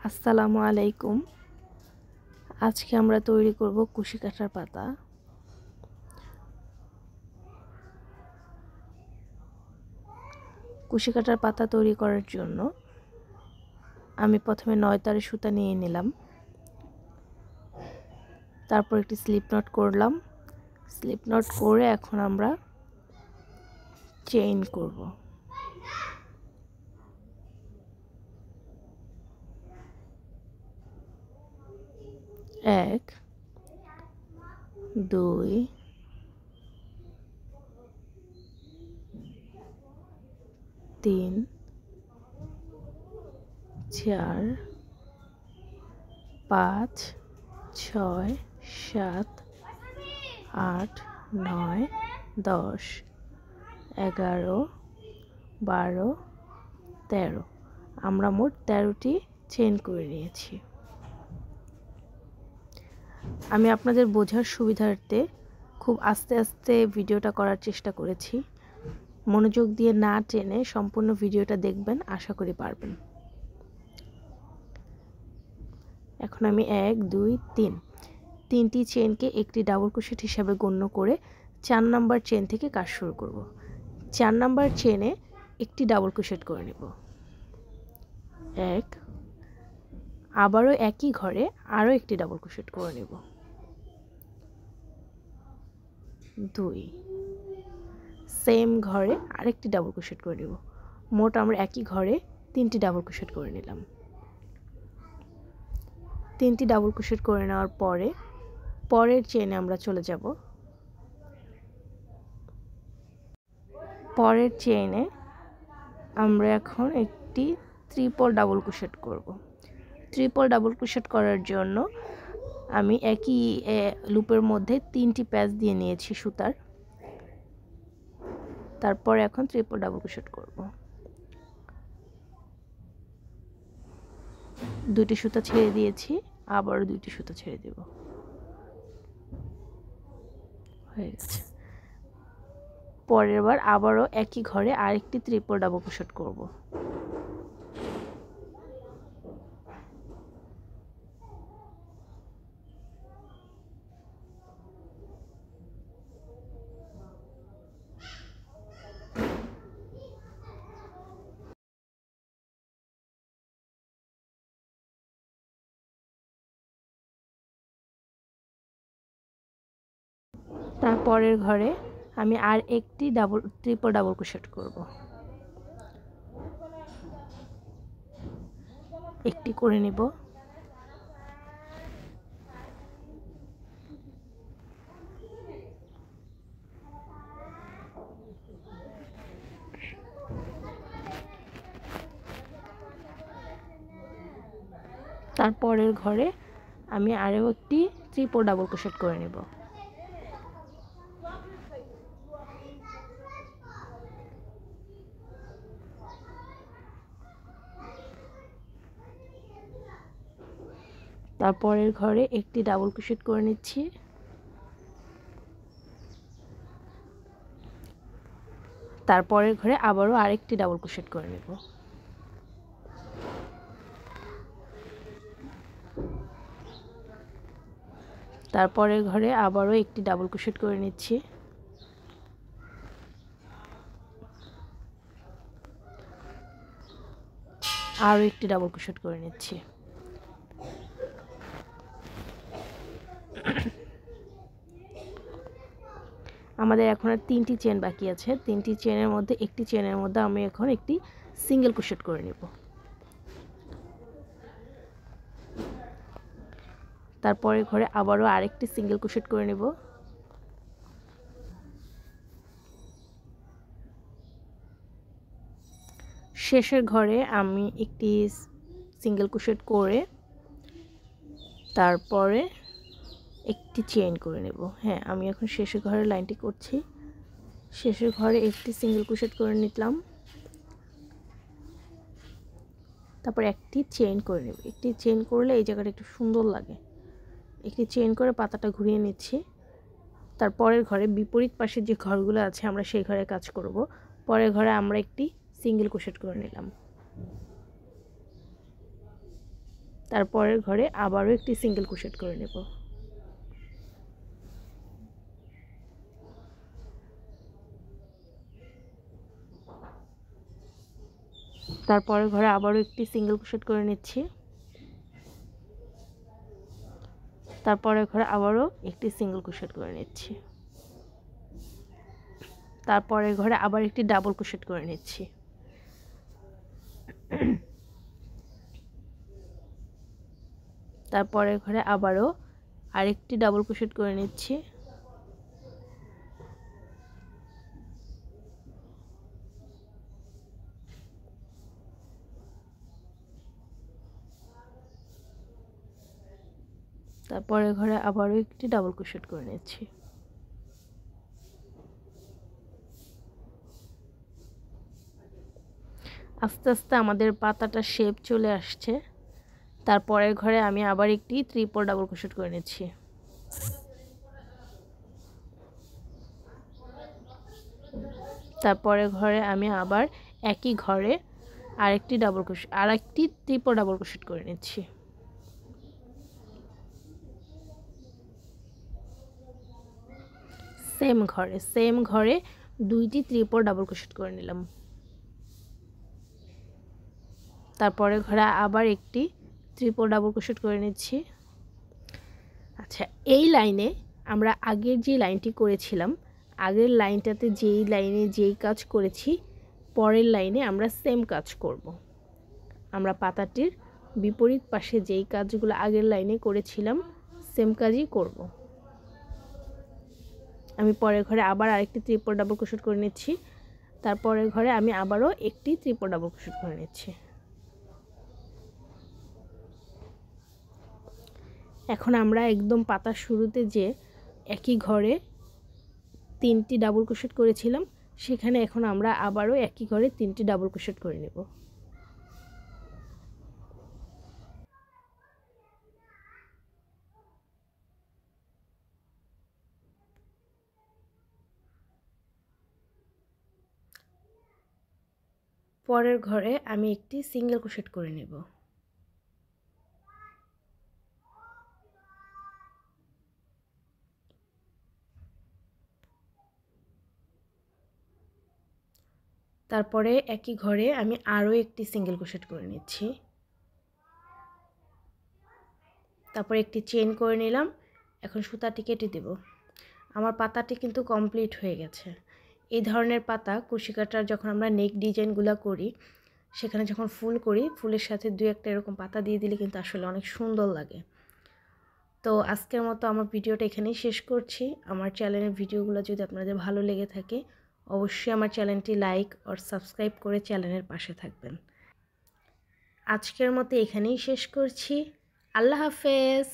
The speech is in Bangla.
আসসালামু আলাইকুম। আজকে আমরা তৈরি করব কুশি কাঁঠার পাতা। কুশি কাঁঠার পাতা তৈরি করার জন্য আমি প্রথমে 9 তারের সুতা নিয়ে নিলাম, তারপর একটি স্লিপ নট করলাম। স্লিপ নট করে এখন আমরা চেইন করব। এক, দুই, তিন, চার, 5, 6, 7, 8, 9, 10, 11, 12, 13। আমরা মোট 13টি চেইন করে নিয়েছি। আমি আপনাদের বোঝার সুবিধার্থে খুব আস্তে আস্তে ভিডিওটা করার চেষ্টা করেছি। মনোযোগ দিয়ে না টেনে সম্পূর্ণ ভিডিওটা দেখবেন, আশা করি পারবেন। এখন আমি 1, 2, 3 তিনটি চেইনকে একটি ডাবল ক্রোশেট হিসাবে গণ্য করে 4 নাম্বার চেইন থেকে কাজ শুরু করব। 4 নাম্বার চেইনে একটি ডাবল ক্রোশেট করে নেব। 1, আবারও একই ঘরে আরও একটি ডাবল ক্রোশেট করে নেব। 2, সেম ঘরে আরেকটি ডাবল ক্রোশেট করে নেব। মোট আমরা একই ঘরে 3টি ডাবল ক্রোশেট করে নিলাম। 3টি ডাবল ক্রোশেট করে নেওয়ার পরে পরের চেইনে আমরা চলে যাব। পরের চেইনে আমরা এখন একটি ট্রিপল ডাবল ক্রোশেট করব। ট্রিপল ডাবল ক্রোশেট করার জন্য আমি একই লুপের মধ্যে 3টি প্যাচ দিয়ে নিয়েছি সুতার। তারপর এখন ট্রিপল ডাবল ক্রোশেট করব। 2টি সুতা ছেড়ে দিয়েছি, আবারও 2টি সুতা ছেড়ে দেব। হয়ে গেছে। পরের বার আবারও একই ঘরে আরেকটি ট্রিপল ডাবল ক্রোশেট করব। তারপরের ঘরে আমি আর একটি ট্রিপল ডাবল ক্রোশেট করব। একটি করে নেব। তারপরের ঘরে আমি আরও একটি ট্রিপল ডাবল ক্রোশেট করে নেব। তারপরের ঘরে একটি ডাবল ক্রোশেট করে নিচ্ছি। তারপরের ঘরে আবারও আরেকটি ডাবল ক্রোশেট করে নেব। তারপরের ঘরে আবারও একটি ডাবল ক্রোশেট করে নিচ্ছি। আরও একটি ডাবল ক্রোশেট করে নিচ্ছি। আমাদের এখন আর 3টি চেন বাকি আছে। 3টি চেনের মধ্যে একটি চেনের মধ্যে আমি এখন একটি সিঙ্গেল ক্রোশেট করে নেব। তারপরে ঘরে আবারও আরেকটি সিঙ্গেল ক্রোশেট করে নেব। শেষের ঘরে আমি একটি সিঙ্গেল ক্রোশেট করে তারপরে একটি চেইন করে নেব। হ্যাঁ, আমি এখন শেষের ঘরের লাইনটি করছি। শেষের ঘরে একটি সিঙ্গেল ক্রোশেট করে নিলাম, তারপর একটি চেইন করে নেব। একটি চেইন করলে এই জায়গাটা একটু সুন্দর লাগে। একটি চেইন করে পাতাটা ঘুরিয়ে নিচ্ছি। তারপরের ঘরে বিপরীত পাশে যে ঘরগুলো আছে আমরা সেই ঘরে কাজ করব। পরের ঘরে আমরা একটি সিঙ্গেল ক্রোশেট করে নিলাম। তারপরের ঘরে আবারও একটি সিঙ্গেল ক্রোশেট করে নেব। তারপরের ঘরে আবারও একটি সিঙ্গেল ক্রোশেট করে নিচ্ছি। তারপরের ঘরে আবারও একটি সিঙ্গেল ক্রোশেট করে নিচ্ছি। তারপরের ঘরে আবার একটি ডাবল ক্রোশেট করে নিচ্ছি। তারপরের ঘরে আবারও আরেকটি ডাবল ক্রোশেট করে নিচ্ছি। তারপরের ঘরে আবারও একটি ডাবল ক্রোশেট করে নিচ্ছি। আস্তে আস্তে আমাদের পাতাটা শেপ চলে আসছে। তারপরের ঘরে আমি আবার একটি 3/4 ডাবল ক্রোশেট করে নিচ্ছি। তারপরের ঘরে আমি আবার একই ঘরে আরেকটি 3/4 ডাবল ক্রোশেট করে নিচ্ছি। সেম ঘরে দুইটি 3/4 ডাবল ক্রোশেট করে নিলাম। তারপরে ঘরে আবার একটি 3/4 ডাবল ক্রোশেট করে নিচ্ছি। আচ্ছা, এই লাইনে আমরা আগের যে লাইনটি করেছিলাম, আগের লাইনটাতে যেই লাইনে যেই কাজ করেছি, পরের লাইনে আমরা সেম কাজ করব। আমরা পাতাটির বিপরীত পাশে যেই কাজগুলো আগের লাইনে করেছিলাম সেম কাজই করব। আমি পরের ঘরে আবার আরেকটি 3/4 ডাবল ক্রোশেট করে নিচ্ছি। তারপরের ঘরে আমি আবারও একটি 3/4 ডাবল ক্রোশেট করে নিচ্ছি। এখন আমরা একদম পাতার শুরুতে যে একই ঘরে 3টি ডাবল ক্রোশেট করেছিলাম, সেখানে এখন আমরা আবারও একই ঘরে 3টি ডাবল ক্রোশেট করে নেব। পরের ঘরে আমি একটি সিঙ্গেল ক্রোশেট করে নেব। তারপরে একই ঘরে আমি আরও একটি সিঙ্গেল ক্রোশেট করে নিচ্ছি। তারপরে একটি চেইন করে নিলাম। এখন সুতাটি কেটে দেব। আমার পাতাটি কিন্তু কমপ্লিট হয়ে গেছে। এই ধরনের পাতা কুশি কাটার যখন আমরা নেক ডিজাইনগুলো করি, সেখানে যখন ফুল করি, ফুলের সাথে 2-1টা এরকম পাতা দিয়ে দিলে কিন্তু আসলে অনেক সুন্দর লাগে। তো আজকের মতো আমার ভিডিওটা এখানেই শেষ করছি। আমার চ্যানেলের ভিডিওগুলো যদি আপনাদের ভালো লেগে থাকে, অবশ্যই আমার চ্যানেলটি লাইক আর সাবস্ক্রাইব করে চ্যানেলের পাশে থাকবেন। আজকের মতো এখানেই শেষ করছি। আল্লাহ হাফেজ।